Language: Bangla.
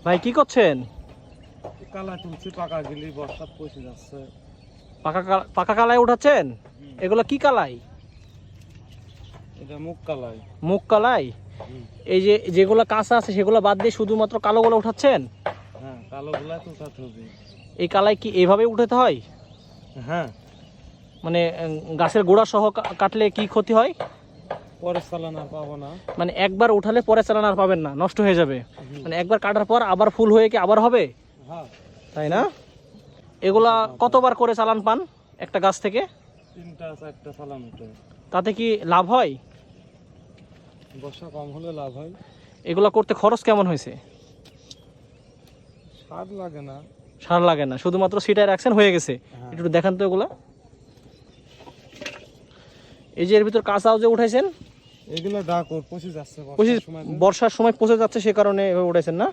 ভাই কি করছেন? কালা তুলছি, পাকা গিলি বর্ষাত পচে যাচ্ছে। পাকা কালাই উঠাচ্ছেন? এগুলো কি কালাই? এটা মুখ কালাই। মুগ কালাই? এই যে যেগুলো কাঁচা আছে সেগুলো বাদ দিয়ে শুধুমাত্র কালোগুলো উঠাচ্ছেন? হ্যাঁ, কালো গুলা তো উঠাতে হবে। এই কালাই কি এইভাবে উঠাতে হয়? হ্যাঁ, মানে গাছের গোড়া সহ কাটলে কি ক্ষতি হয়? পরে চালান আর পাবো না। মানে একবার উঠালে পরে চালান আর পাবেন না, নষ্ট হয়ে যাবে। মানে একবার কাটার পর আবার ফুল হয়ে কি আবার হবে? হ্যাঁ, তাই না? এগুলা কতবার করে চালান পান একটা গাছ থেকে? 3-4টা চালান উঠে। তাতে কি লাভ হয়? বর্ষা কম হলে লাভ হয়। এগুলা করতে খরচ কেমন হয়েছে? সার লাগে না। সার লাগে না, শুধুমাত্র সিটায় রাখছেন হয়ে গেছে। হ্যাঁ। একটু দেখান তো এগুলা। এই যে এর ভিতর কাঁচাও যে উঠাইছেন, এগুলা ডাক ওর পচে যাচ্ছে বর্ষার সময় পচে যাচ্ছে, সে কারণে এভাবে উঠাইছেন না?